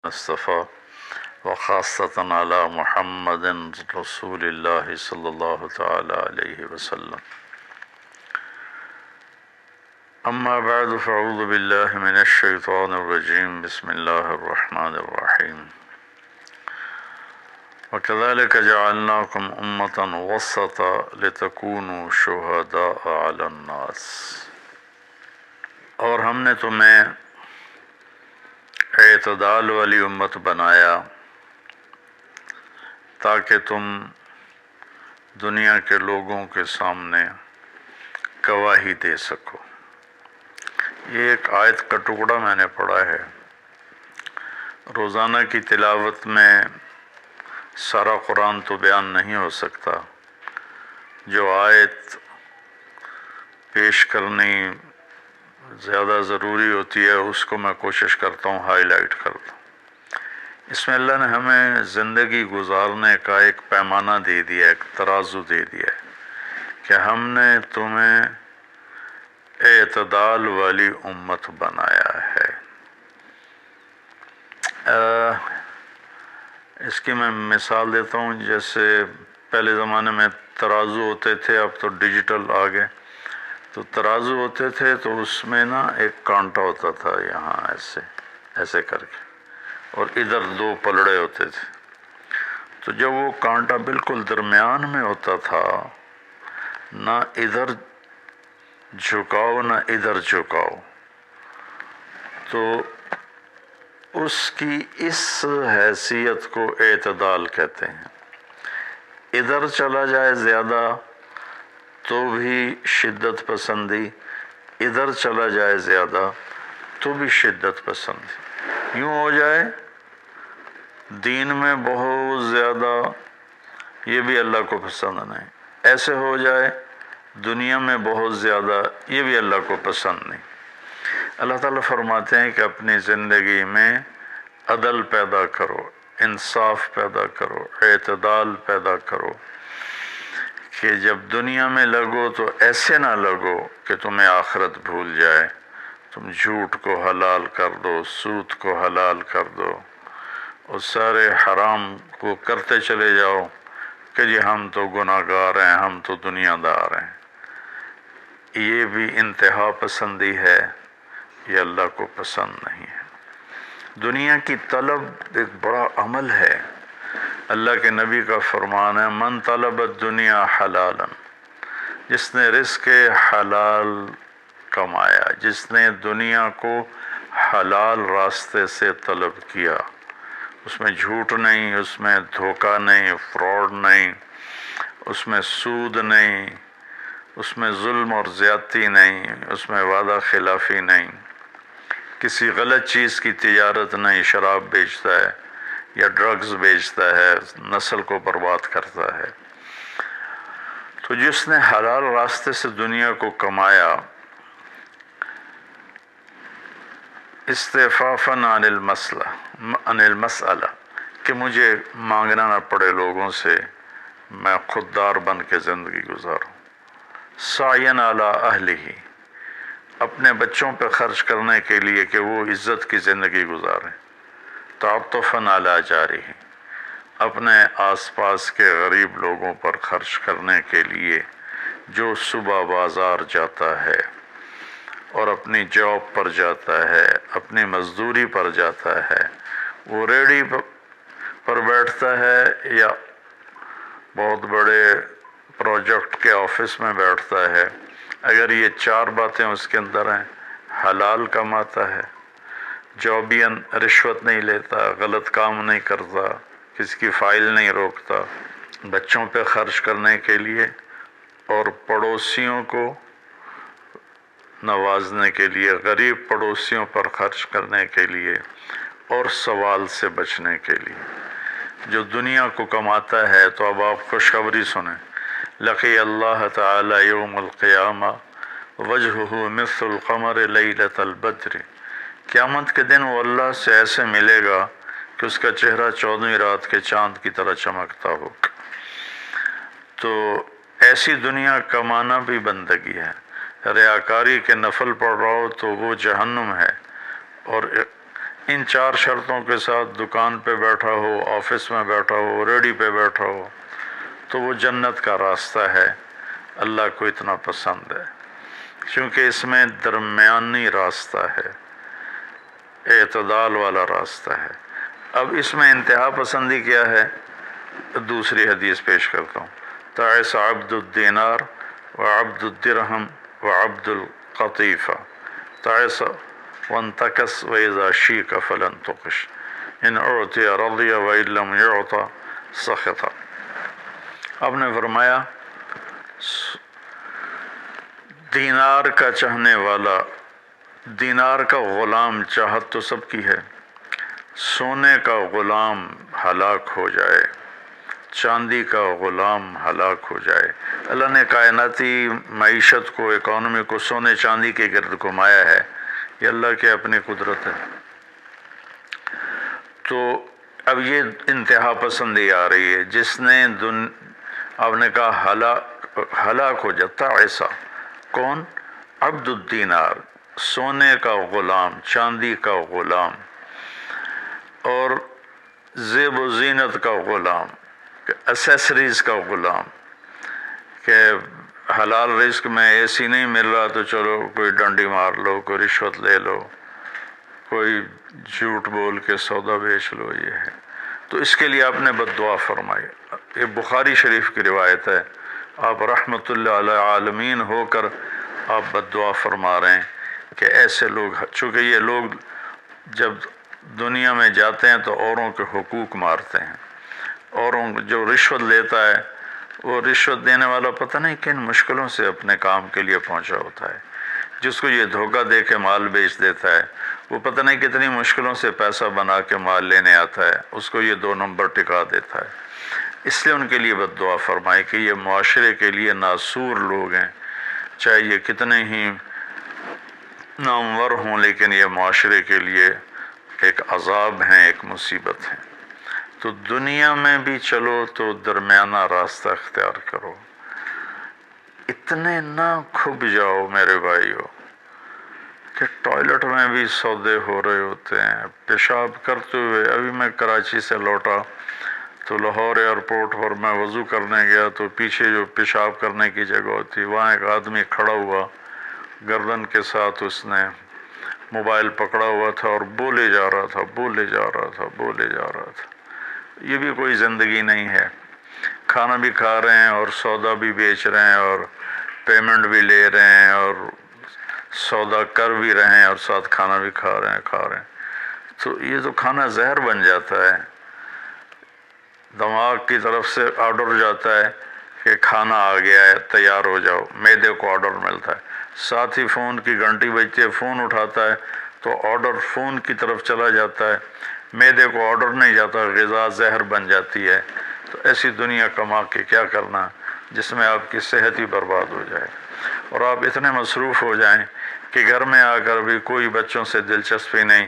مصطفیٰ وخاصة على محمد رسول اللہ صلی اللہ تعالی علیہ وسلم اما بعد فاعوذ باللہ من الشیطان الرجیم بسم اللہ الرحمن الرحیم وَكَذَلِكَ جَعَلْنَاكُمْ أُمَّةً وَسَطًا لِتَكُونُوا شُهَدَاءَ عَلَى النَّاسِ، اور ہم نے تمہیں اعتدال والی امت بنایا تاکہ تم دنیا کے لوگوں کے سامنے گواہی دے سکو۔ یہ ایک آیت کا ٹکڑا میں نے پڑھا ہے۔ روزانہ کی تلاوت میں سارا قرآن تو بیان نہیں ہو سکتا، جو آیت پیش کرنی زیادہ ضروری ہوتی ہے اس کو میں کوشش کرتا ہوں ہائی لائٹ کر دوں۔ اس میں اللہ نے ہمیں زندگی گزارنے کا ایک پیمانہ دے دیا، ایک ترازو دے دیا کہ ہم نے تمہیں اعتدال والی امت بنایا ہے۔ اس کی میں مثال دیتا ہوں، جیسے پہلے زمانے میں ترازو ہوتے تھے، اب تو ڈیجیٹل آ گئے۔ تو ترازو ہوتے تھے تو اس میں نا ایک کانٹا ہوتا تھا یہاں ایسے کر کے، اور ادھر دو پلڑے ہوتے تھے۔ تو جب وہ کانٹا بالکل درمیان میں ہوتا تھا، نہ ادھر جھکاؤ نہ ادھر جھکاؤ، تو اس کی اس حیثیت کو اعتدال کہتے ہیں۔ ادھر چلا جائے زیادہ تو بھی شدت پسندی، ادھر چلا جائے زیادہ تو بھی شدت پسندی۔ یوں ہو جائے دین میں بہت زیادہ، یہ بھی اللہ کو پسند نہیں۔ ایسے ہو جائے دنیا میں بہت زیادہ، یہ بھی اللہ کو پسند نہیں۔ اللہ تعالیٰ فرماتے ہیں کہ اپنی زندگی میں عدل پیدا کرو، انصاف پیدا کرو، اعتدال پیدا کرو، کہ جب دنیا میں لگو تو ایسے نہ لگو کہ تمہیں آخرت بھول جائے، تم جھوٹ کو حلال کر دو، سود کو حلال کر دو، اور سارے حرام کو کرتے چلے جاؤ کہ جی ہم تو گناہ گار ہیں، ہم تو دنیا دار ہیں۔ یہ بھی انتہا پسندی ہے، یہ اللہ کو پسند نہیں ہے۔ دنیا کی طلب ایک بڑا عمل ہے۔ اللہ کے نبی کا فرمان ہے، من طلب الدنیا حلالا، جس نے رزق حلال کمایا، جس نے دنیا کو حلال راستے سے طلب کیا، اس میں جھوٹ نہیں، اس میں دھوکہ نہیں، فراڈ نہیں، اس میں سود نہیں، اس میں ظلم اور زیادتی نہیں، اس میں وعدہ خلافی نہیں، کسی غلط چیز کی تجارت نہیں، شراب بیچتا ہے یا ڈرگز بیچتا ہے، نسل کو برباد کرتا ہے۔ تو جس نے حلال راستے سے دنیا کو کمایا، استعفافاً عن المسئلہ، کہ مجھے مانگنا نہ پڑے لوگوں سے، میں خوددار بن کے زندگی گزاروں، سعیاً علی اہلہ، اپنے بچوں پہ خرچ کرنے کے لیے کہ وہ عزت کی زندگی گزاریں، تعطفاً علی جارہ، اپنے آس پاس کے غریب لوگوں پر خرچ کرنے کے لیے، جو صبح بازار جاتا ہے اور اپنی جاب پر جاتا ہے، اپنی مزدوری پر جاتا ہے، وہ ریڑھی پر بیٹھتا ہے یا بہت بڑے پروجیکٹ کے آفس میں بیٹھتا ہے، اگر یہ چار باتیں اس کے اندر ہیں، حلال کماتا ہے، جابین رشوت نہیں لیتا، غلط کام نہیں کرتا، کسی کی فائل نہیں روکتا، بچوں پہ خرچ کرنے کے لیے اور پڑوسیوں کو نوازنے کے لیے، غریب پڑوسیوں پر خرچ کرنے کے لیے، اور سوال سے بچنے کے لیے، جو دنیا کو کماتا ہے، تو اب آپ خوشخبری سنیں، لقی اللہ تعالی یوم القیامہ وجہہ مثل القمر لیلۃ البدر، قیامت کے دن وہ اللہ سے ایسے ملے گا کہ اس کا چہرہ 14ویں رات کے چاند کی طرح چمکتا ہو۔ تو ایسی دنیا کمانا بھی بندگی ہے۔ ریاکاری کے نفل پڑھ رہا ہو تو وہ جہنم ہے، اور ان 4 شرطوں کے ساتھ دکان پہ بیٹھا ہو، آفس میں بیٹھا ہو، ریڈی پہ بیٹھا ہو، تو وہ جنت کا راستہ ہے، اللہ کو اتنا پسند ہے، کیونکہ اس میں درمیانی راستہ ہے، اعتدال والا راستہ ہے۔ اب اس میں انتہا پسندی کیا ہے؟ دوسری حدیث پیش کرتا ہوں، تعس عبد الدینار وعبد الدرہم وعبد القطیفہ، تعس وانتکس وإذا شیک فلن تقش، ان اعطی رضی وإن لم يعط سخط۔ آپ نے فرمایا دینار کا چاہنے والا، دینار کا غلام چاہت تو سب کی ہے، سونے کا غلام ہلاک ہو جائے، چاندی کا غلام ہلاک ہو جائے۔ اللہ نے کائناتی معیشت کو، اکانومی کو سونے چاندی کے گرد گھمایا ہے، یہ اللہ کی اپنی قدرت ہے۔ تو اب یہ انتہا پسندی آ رہی ہے، جس نے آپ نے کہا ہلاک ہو جاتا ایسا، کون؟ عبد الدینار، سونے کا غلام، چاندی کا غلام، اور زیب و زینت کا غلام، اسیسریز کا غلام، کہ حلال رزق میں ایسی نہیں مل رہا تو چلو کوئی ڈنڈی مار لو، کوئی رشوت لے لو، کوئی جھوٹ بول کے سودا بیچ لو، یہ ہے۔ تو اس کے لیے آپ نے بد دعا فرمائی۔ یہ بخاری شریف کی روایت ہے، آپ رحمت اللہ علیہ عالمین ہو کر آپ بد دعا فرما رہے ہیں کہ ایسے لوگ، چونکہ یہ لوگ جب دنیا میں جاتے ہیں تو اوروں کے حقوق مارتے ہیں، اوروں جو رشوت لیتا ہے، وہ رشوت دینے والا پتہ نہیں کن مشکلوں سے اپنے کام کے لیے پہنچا ہوتا ہے، جس کو یہ دھوکہ دے کے مال بیچ دیتا ہے، وہ پتہ نہیں کتنی مشکلوں سے پیسہ بنا کے مال لینے آتا ہے، اس کو یہ 2 نمبر ٹکا دیتا ہے۔ اس لیے ان کے لیے بد دعا فرمائے کہ یہ معاشرے کے لیے ناسور لوگ ہیں، چاہے یہ کتنے ہی نامور ہوں، لیکن یہ معاشرے کے لیے ایک عذاب ہیں، ایک مصیبت ہے۔ تو دنیا میں بھی چلو تو درمیانہ راستہ اختیار کرو، اتنے نہ کھب جاؤ میرے بھائیو کہ ٹوائلٹ میں بھی سودے ہو رہے ہوتے ہیں، پیشاب کرتے ہوئے۔ ابھی میں کراچی سے لوٹا تو لاہور ایئرپورٹ پر میں وضو کرنے گیا تو پیچھے جو پیشاب کرنے کی جگہ ہوتی، وہاں ایک آدمی کھڑا ہوا، گردن کے ساتھ اس نے موبائل پکڑا ہوا تھا اور بولے جا رہا تھا، بولے جا رہا تھا، بولے جا رہا تھا۔ یہ بھی کوئی زندگی نہیں ہے، کھانا بھی کھا رہے ہیں اور سودا بھی بیچ رہے ہیں اور پیمنٹ بھی لے رہے ہیں اور سودا کر بھی رہے ہیں اور ساتھ کھانا بھی کھا رہے ہیں۔ تو یہ تو کھانا زہر بن جاتا ہے، دماغ کی طرف سے آرڈر جاتا ہے کہ کھانا آ گیا ہے، تیار ہو جاؤ، معدے کو آرڈر ملتا ہے، ساتھ ہی فون کی گھنٹی بجتی ہے، فون اٹھاتا ہے تو آرڈر فون کی طرف چلا جاتا ہے، معدے کو آرڈر نہیں جاتا، غذا زہر بن جاتی ہے۔ تو ایسی دنیا کما کے کیا کرنا جس میں آپ کی صحت ہی برباد ہو جائے اور آپ اتنے مصروف ہو جائیں کہ گھر میں آ کر بھی کوئی بچوں سے دلچسپی نہیں،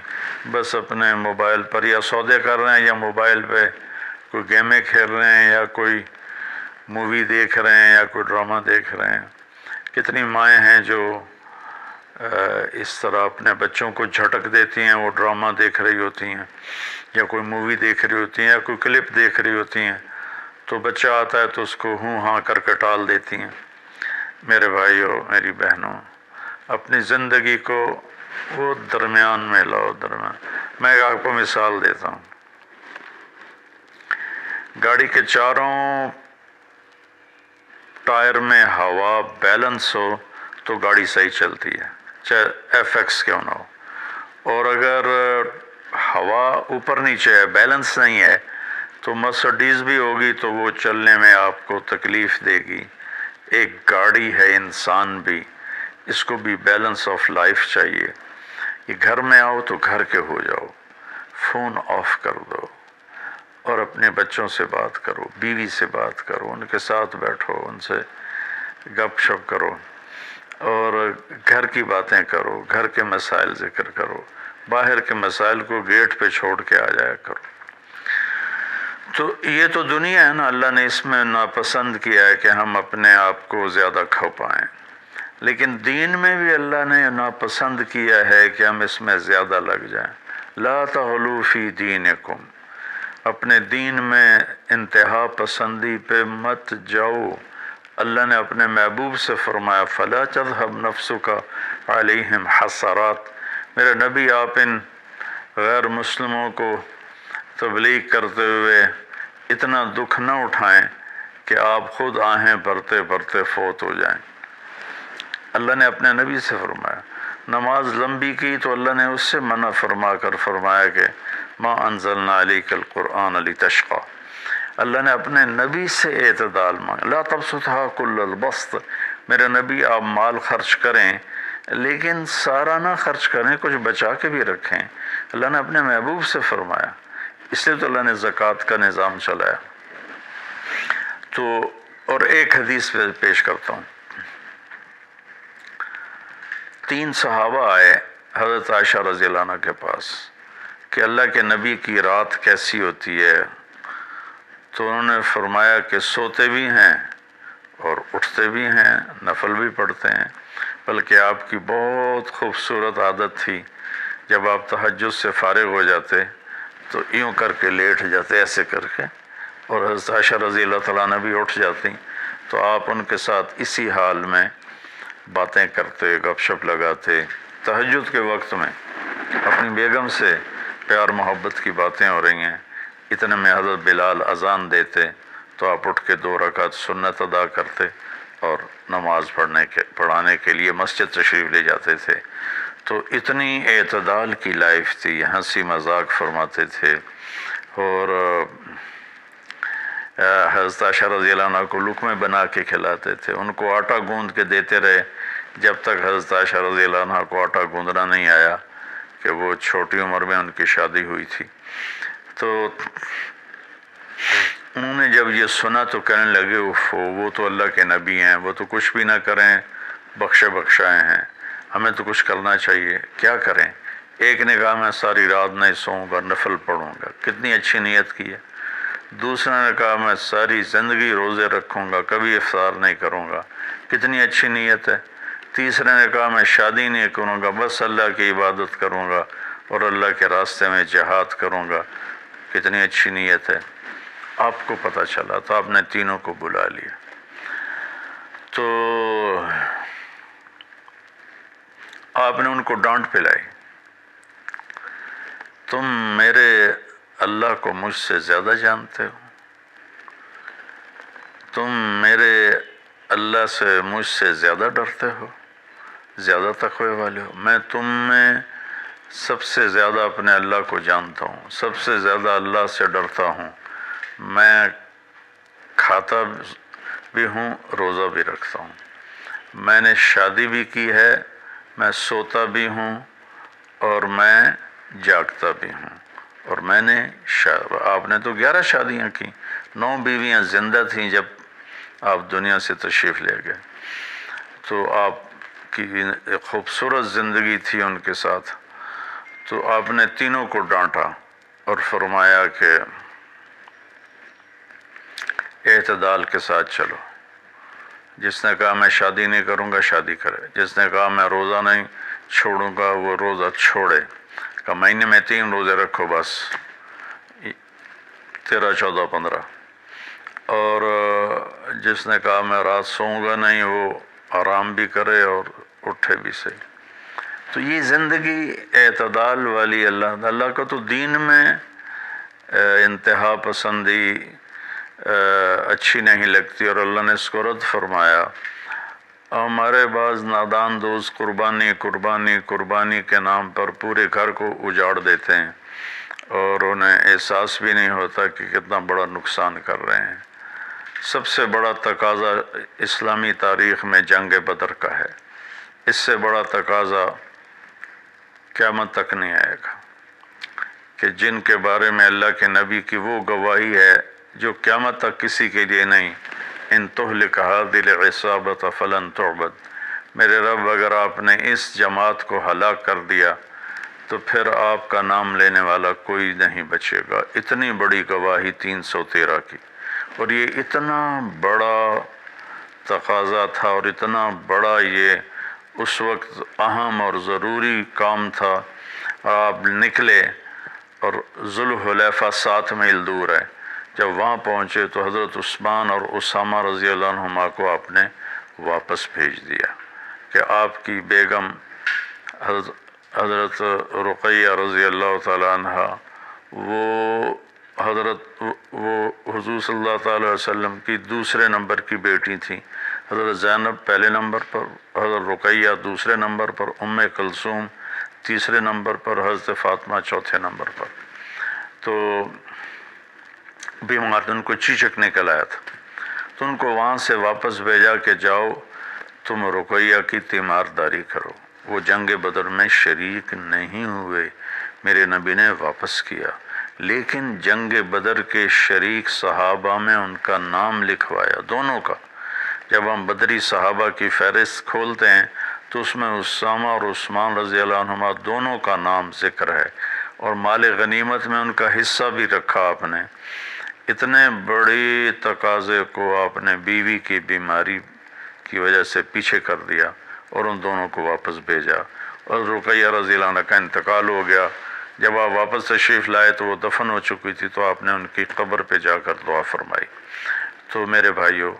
بس اپنے موبائل پر یا سودے کر رہے ہیں یا موبائل پہ کوئی گیمیں کھیل رہے ہیں یا کوئی مووی دیکھ رہے ہیں یا کوئی ڈرامہ دیکھ رہے ہیں۔ کتنی مائیں ہیں جو اس طرح اپنے بچوں کو جھٹک دیتی ہیں، وہ ڈرامہ دیکھ رہی ہوتی ہیں یا کوئی مووی دیکھ رہی ہوتی ہیں یا کوئی کلپ دیکھ رہی ہوتی ہیں، تو بچہ آتا ہے تو اس کو ہوں ہاں کر کے ٹال دیتی ہیں۔ میرے بھائیو، میری بہنوں، اپنی زندگی کو وہ درمیان میں لاؤ، درمیان۔ میں آپ کو مثال دیتا ہوں، گاڑی کے چاروں ٹائر میں ہوا بیلنس ہو تو گاڑی صحیح چلتی ہے، چاہے ایف ایکس کیوں نہ ہو، اور اگر ہوا اوپر نیچے ہے، بیلنس نہیں ہے، تو مرسڈیز بھی ہوگی تو وہ چلنے میں آپ کو تکلیف دے گی۔ ایک گاڑی ہے، انسان بھی، اس کو بھی بیلنس آف لائف چاہیے۔ یہ گھر میں آؤ تو گھر کے ہو جاؤ، فون آف کر دو اور اپنے بچوں سے بات کرو، بیوی سے بات کرو، ان کے ساتھ بیٹھو، ان سے گپ شپ کرو اور گھر کی باتیں کرو، گھر کے مسائل ذکر کرو، باہر کے مسائل کو گیٹ پہ چھوڑ کے آ جایا کرو۔ تو یہ تو دنیا ہے نا، اللہ نے اس میں ناپسند کیا ہے کہ ہم اپنے آپ کو زیادہ کھو پائیں، لیکن دین میں بھی اللہ نے ناپسند کیا ہے کہ ہم اس میں زیادہ لگ جائیں۔ لا تغلو فی دینکم، اپنے دین میں انتہا پسندی پہ مت جاؤ۔ اللہ نے اپنے محبوب سے فرمایا فلا تذهب نفسک علیہم حسرات، میرے نبی آپ ان غیر مسلموں کو تبلیغ کرتے ہوئے اتنا دکھ نہ اٹھائیں کہ آپ خود آہیں بھرتے بھرتے فوت ہو جائیں۔ اللہ نے اپنے نبی سے فرمایا، نماز لمبی کی تو اللہ نے اس سے منع فرما کر فرمایا کہ ما انزلنا علیک القرآن لتشقی۔ اللہ نے اپنے نبی سے اعتدال مانگا، لا تبسطھا کل البسط، میرے نبی آپ مال خرچ کریں لیکن سارا نہ خرچ کریں، کچھ بچا کے بھی رکھیں۔ اللہ نے اپنے محبوب سے فرمایا، اس لیے تو اللہ نے زکوٰۃ کا نظام چلایا۔ تو اور ایک حدیث پہ پیش کرتا ہوں، 3 صحابہ آئے حضرت عائشہ رضی اللہ عنہ کے پاس کہ اللہ کے نبی کی رات کیسی ہوتی ہے، تو انہوں نے فرمایا کہ سوتے بھی ہیں اور اٹھتے بھی ہیں، نفل بھی پڑھتے ہیں، بلکہ آپ کی بہت خوبصورت عادت تھی جب آپ تہجد سے فارغ ہو جاتے تو یوں کر کے لیٹ جاتے، ایسے کر کے، اور حضرت عائشہ رضی اللہ تعالیٰ عنہ بھی اٹھ جاتی تو آپ ان کے ساتھ اسی حال میں باتیں کرتے، گپ شپ لگاتے۔ تہجد کے وقت میں اپنی بیگم سے پیار محبت کی باتیں ہو رہی ہیں، اتنے میں حضرت بلال اذان دیتے تو آپ اٹھ کے 2 رکعت سنت ادا کرتے اور نماز پڑھانے کے لیے مسجد تشریف لے جاتے تھے۔ تو اتنی اعتدال کی لائف تھی، ہنسی مذاق فرماتے تھے، اور حضرت عائشہ رضی اللہ عنہ کو لقمے بنا کے کھلاتے تھے، ان کو آٹا گوندھ کے دیتے رہے جب تک حضرت عائشہ رضی اللہ عنہ کو آٹا گوندھنا نہیں آیا، کہ وہ چھوٹی عمر میں ان کی شادی ہوئی تھی۔ تو انہوں نے جب یہ سنا تو کہنے لگے وہ تو اللہ کے نبی ہیں، وہ تو کچھ بھی نہ کریں، بخشے بخشائے ہیں، ہمیں تو کچھ کرنا چاہیے، کیا کریں؟ ایک نے کہا میں ساری رات نہیں سوؤں گا، نفل پڑھوں گا، کتنی اچھی نیت کی ہے۔ دوسرے نے کہا میں ساری زندگی روزے رکھوں گا، کبھی افطار نہیں کروں گا، کتنی اچھی نیت ہے۔ تیسرے نے کہا میں شادی نہیں کروں گا، بس اللہ کی عبادت کروں گا اور اللہ کے راستے میں جہاد کروں گا، کتنی اچھی نیت ہے۔ آپ کو پتہ چلا تو آپ نے تینوں کو بلا لیا، تو آپ نے ان کو ڈانٹ پلائی، تم میرے اللہ کو مجھ سے زیادہ جانتے ہو، تم میرے اللہ سے مجھ سے زیادہ ڈرتے ہو، زیادہ تقوی والے ہو، میں تم میں سب سے زیادہ اپنے اللہ کو جانتا ہوں، سب سے زیادہ اللہ سے ڈرتا ہوں، میں کھاتا بھی ہوں، روزہ بھی رکھتا ہوں، میں نے شادی بھی کی ہے، میں سوتا بھی ہوں اور میں جاگتا بھی ہوں، اور میں نے آپ نے تو 11 شادیاں کی، 9 بیویاں زندہ تھیں جب آپ دنیا سے تشریف لے گئے، تو آپ کی ایک خوبصورت زندگی تھی ان کے ساتھ۔ تو آپ نے تینوں کو ڈانٹا اور فرمایا کہ اعتدال کے ساتھ چلو، جس نے کہا میں شادی نہیں کروں گا شادی کرے، جس نے کہا میں روزہ نہیں چھوڑوں گا وہ روزہ چھوڑے، کہ مہینے میں 3 روزے رکھو بس، 13 14 15، اور جس نے کہا میں رات سوؤں گا نہیں وہ آرام بھی کرے اور اٹھے بھی صحیح۔ تو یہ زندگی اعتدال والی، اللہ کا تو دین میں انتہا پسندی اچھی نہیں لگتی، اور اللہ نے اس کو رد فرمایا۔ ہمارے بعض نادان دوست قربانی قربانی قربانی کے نام پر پورے گھر کو اجاڑ دیتے ہیں اور انہیں احساس بھی نہیں ہوتا کہ کتنا بڑا نقصان کر رہے ہیں۔ سب سے بڑا تقاضا اسلامی تاریخ میں جنگ بدر کا ہے، اس سے بڑا تقاضا قیامت تک نہیں آئے گا، کہ جن کے بارے میں اللہ کے نبی کی وہ گواہی ہے جو قیامت تک کسی کے لیے نہیں، ان تہلک هذه العصابۃ فلن تعبد، میرے رب اگر آپ نے اس جماعت کو ہلاک کر دیا تو پھر آپ کا نام لینے والا کوئی نہیں بچے گا۔ اتنی بڑی گواہی 313 کی، اور یہ اتنا بڑا تقاضا تھا اور اتنا بڑا یہ اس وقت اہم اور ضروری کام تھا، اور آپ نکلے اور ذوالحلیفہ 7 میل دور ہے. جب وہاں پہنچے تو حضرت عثمان اور اسامہ رضی اللہ عنہما کو آپ نے واپس بھیج دیا کہ آپ کی بیگم حضرت رقیہ رضی اللہ تعالیٰ عنہ وہ حضور صلی اللہ تعالیٰ علیہ وسلم کی دوسرے نمبر کی بیٹی تھیں. حضرت زینب پہلے نمبر پر، حضرت رقیہ دوسرے نمبر پر، کلثوم تیسرے نمبر پر، حضرت فاطمہ چوتھے نمبر پر. تو بیمار ان کو چیچک نکل آیا تھا، تو ان کو وہاں سے واپس بھیجا کہ جاؤ تم رقیہ کی تیمارداری کرو. وہ جنگ بدر میں شریک نہیں ہوئے، میرے نبی نے واپس کیا، لیکن جنگ بدر کے شریک صحابہ میں ان کا نام لکھوایا، دونوں کا. جب ہم بدری صحابہ کی فہرست کھولتے ہیں تو اس میں اسامہ اور عثمان رضی اللہ عنہما دونوں کا نام ذکر ہے، اور مال غنیمت میں ان کا حصہ بھی رکھا آپ نے. اتنے بڑی تقاضے کو آپ نے بیوی کی بیماری کی وجہ سے پیچھے کر دیا اور ان دونوں کو واپس بھیجا. اور رقیہ رضی اللہ عنہ کا انتقال ہو گیا. جب آپ واپس تشریف لائے تو وہ دفن ہو چکی تھی، تو آپ نے ان کی قبر پہ جا کر دعا فرمائی. تو میرے بھائیو،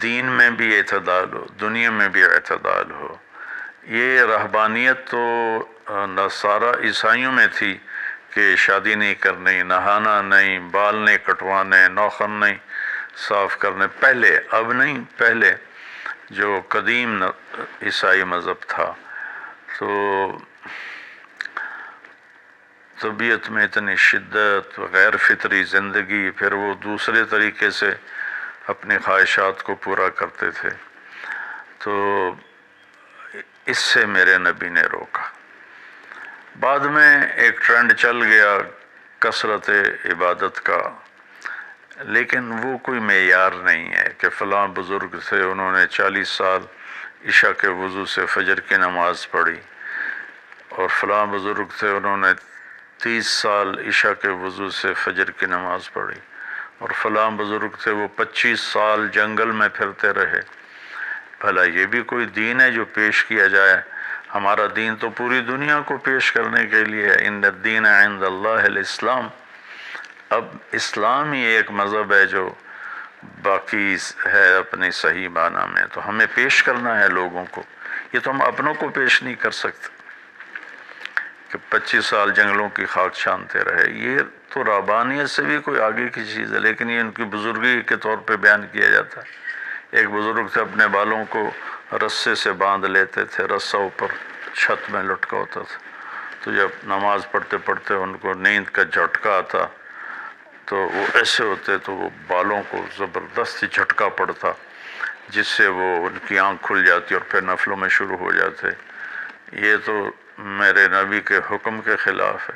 دین میں بھی اعتدال ہو، دنیا میں بھی اعتدال ہو. یہ رہبانیت تو نصارہ عیسائیوں میں تھی کہ شادی نہیں کرنی، نہانا نہیں، بال نہیں کٹوانے، ناخن نہیں صاف کرنے، پہلے، اب نہیں، پہلے جو قدیم عیسائی مذہب تھا. تو طبیعت میں اتنی شدت، غیر فطری زندگی، پھر وہ دوسرے طریقے سے اپنی خواہشات کو پورا کرتے تھے. تو اس سے میرے نبی نے روکا. بعد میں ایک ٹرینڈ چل گیا کثرت عبادت کا، لیکن وہ کوئی معیار نہیں ہے کہ فلاں بزرگ تھے انہوں نے 40 سال عشاء کے وضو سے فجر کی نماز پڑھی، اور فلاں بزرگ تھے انہوں نے 30 سال عشاء کے وضو سے فجر کی نماز پڑھی، اور فلاں بزرگ تھے وہ 25 سال جنگل میں پھرتے رہے. بھلا یہ بھی کوئی دین ہے جو پیش کیا جائے؟ ہمارا دین تو پوری دنیا کو پیش کرنے کے لیے ہے. ان الدین عند اللہ الاسلام. اب اسلام ہی ایک مذہب ہے جو باقی ہے اپنی صحیح معنی میں، تو ہمیں پیش کرنا ہے لوگوں کو. یہ تو ہم اپنوں کو پیش نہیں کر سکتے کہ 25 سال جنگلوں کی خاک چھانتے رہے. یہ تو رہبانیت سے بھی کوئی آگے کی چیز ہے، لیکن یہ ان کی بزرگی کے طور پہ بیان کیا جاتا ہے. ایک بزرگ تھے اپنے بالوں کو رسے سے باندھ لیتے تھے، رسہ اوپر چھت میں لٹکا ہوتا تھا. تو جب نماز پڑھتے پڑھتے ان کو نیند کا جھٹکا آتا تو وہ ایسے ہوتے تو وہ بالوں کو زبردستی جھٹکا پڑتا، جس سے وہ ان کی آنکھ کھل جاتی اور پھر نفلوں میں شروع ہو جاتے. یہ تو میرے نبی کے حکم کے خلاف ہے.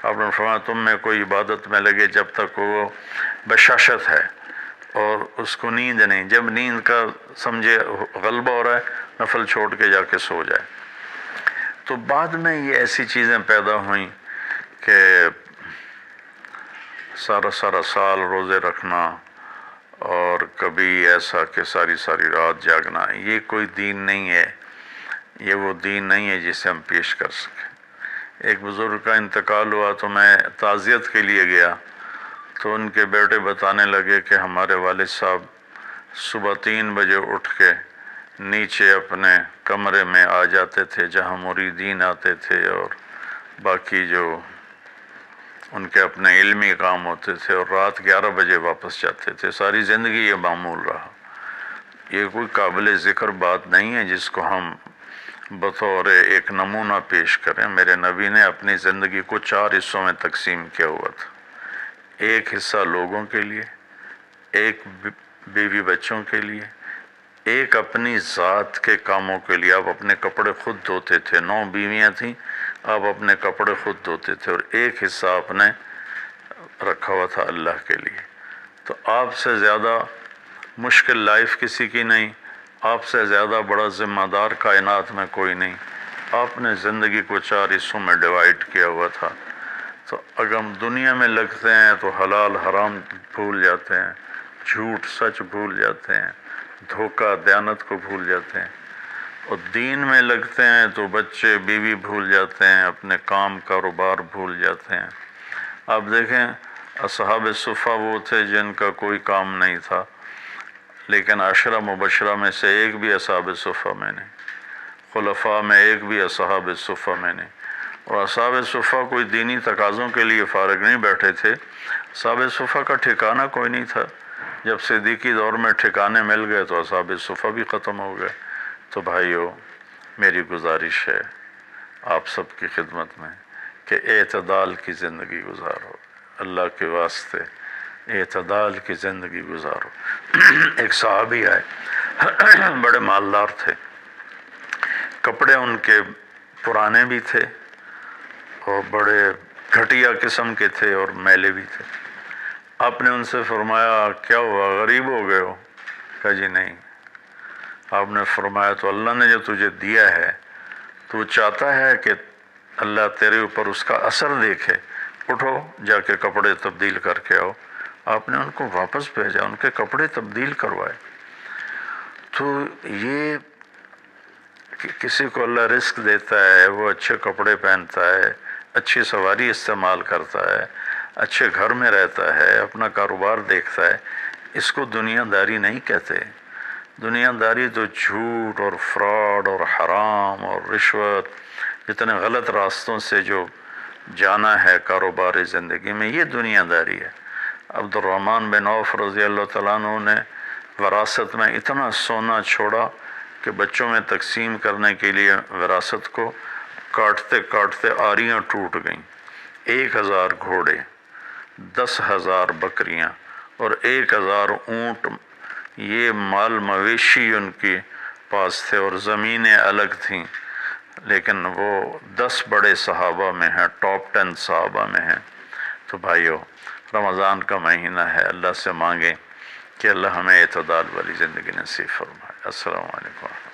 آپ نے فرمایا تم میں کوئی عبادت میں لگے جب تک وہ بشاشت ہے اور اس کو نیند نہیں. جب نیند کا سمجھے غلبہ ہو رہا ہے، نفل چھوڑ کے جا کے سو جائے. تو بعد میں یہ ایسی چیزیں پیدا ہوئیں کہ سارا سال روزے رکھنا، اور کبھی ایسا کہ ساری رات جاگنا. یہ کوئی دین نہیں ہے، یہ وہ دین نہیں ہے جسے ہم پیش کر سکیں. ایک بزرگ کا انتقال ہوا تو میں تعزیت کے لیے گیا، تو ان کے بیٹے بتانے لگے کہ ہمارے والد صاحب صبح 3 بجے اٹھ کے نیچے اپنے کمرے میں آ جاتے تھے جہاں مریدین آتے تھے، اور باقی جو ان کے اپنے علمی کام ہوتے تھے، اور رات 11 بجے واپس جاتے تھے. ساری زندگی یہ معمول رہا. یہ کوئی قابل ذکر بات نہیں ہے جس کو ہم بطور ایک نمونہ پیش کریں. میرے نبی نے اپنی زندگی کو 4 حصوں میں تقسیم کیا ہوا تھا. ایک حصہ لوگوں کے لیے، ایک بیوی بچوں کے لیے، ایک اپنی ذات کے کاموں کے لیے. آپ اپنے کپڑے خود دھوتے تھے، 9 بیویاں تھیں، آپ اپنے کپڑے خود دھوتے تھے، اور ایک حصہ آپ نے رکھا ہوا تھا اللہ کے لیے. تو آپ سے زیادہ مشکل لائف کسی کی نہیں، آپ سے زیادہ بڑا ذمہ دار کائنات میں کوئی نہیں. آپ نے زندگی کو 4 حصوں میں ڈیوائیڈ کیا ہوا تھا. تو اگر ہم دنیا میں لگتے ہیں تو حلال حرام بھول جاتے ہیں، جھوٹ سچ بھول جاتے ہیں، دھوکہ دیانت کو بھول جاتے ہیں. اور دین میں لگتے ہیں تو بچے بیوی بھول جاتے ہیں، اپنے کام کاروبار بھول جاتے ہیں۔ آپ دیکھیں اصحاب صفہ وہ تھے جن کا کوئی کام نہیں تھا، لیکن عشرہ مبشرہ میں سے ایک بھی اصحاب صفہ میں نہیں، خلفاء میں ایک بھی اصحاب صفہ میں نہیں۔ اور اصحاب صفہ کوئی دینی تقاضوں کے لیے فارغ نہیں بیٹھے تھے، اصحاب صفہ کا ٹھکانہ کوئی نہیں تھا۔ جب صدیقی دور میں ٹھکانے مل گئے تو اصحاب صفہ بھی ختم ہو گئے۔ تو بھائیو، میری گزارش ہے آپ سب کی خدمت میں کہ اعتدال کی زندگی گزارو، اللہ کے واسطے اعتدال کی زندگی گزارو۔ ایک صحابی آئے، بڑے مالدار تھے، کپڑے ان کے پرانے بھی تھے اور بڑے گھٹیا قسم کے تھے اور میلے بھی تھے۔ آپ نے ان سے فرمایا کیا ہوا، غریب ہو گئے ہو؟ کہا جی نہیں۔ آپ نے فرمایا تو اللہ نے جو تجھے دیا ہے تو چاہتا ہے کہ اللہ تیرے اوپر اس کا اثر دیکھے، اٹھو جا کے کپڑے تبدیل کر کے آؤ۔ آپ نے ان کو واپس بھیجا، ان کے کپڑے تبدیل کروائے۔ تو یہ کہ کسی کو اللہ رزق دیتا ہے، وہ اچھے کپڑے پہنتا ہے، اچھی سواری استعمال کرتا ہے، اچھے گھر میں رہتا ہے، اپنا کاروبار دیکھتا ہے، اس کو دنیا داری نہیں کہتے۔ دنیا داری تو جھوٹ اور فراڈ اور حرام اور رشوت، جتنے غلط راستوں سے جو جانا ہے کاروباری زندگی میں، یہ دنیا داری ہے۔ عبد الرحمن بن عوف رضی اللہ تعالیٰ عنہ نے وراثت میں اتنا سونا چھوڑا کہ بچوں میں تقسیم کرنے کے لیے وراثت کو کاٹتے کاٹتے آریاں ٹوٹ گئیں۔ 1000 گھوڑے، 10,000 بکریاں اور 1000 اونٹ، یہ مال مویشی ان کے پاس تھے، اور زمینیں الگ تھیں، لیکن وہ 10 بڑے صحابہ میں ہیں، ٹاپ 10 صحابہ میں ہیں۔ تو بھائیو، رمضان کا مہینہ ہے، اللہ سے مانگیں کہ اللہ ہمیں اعتدال والی زندگی نصیب فرمائے۔ السلام علیکم۔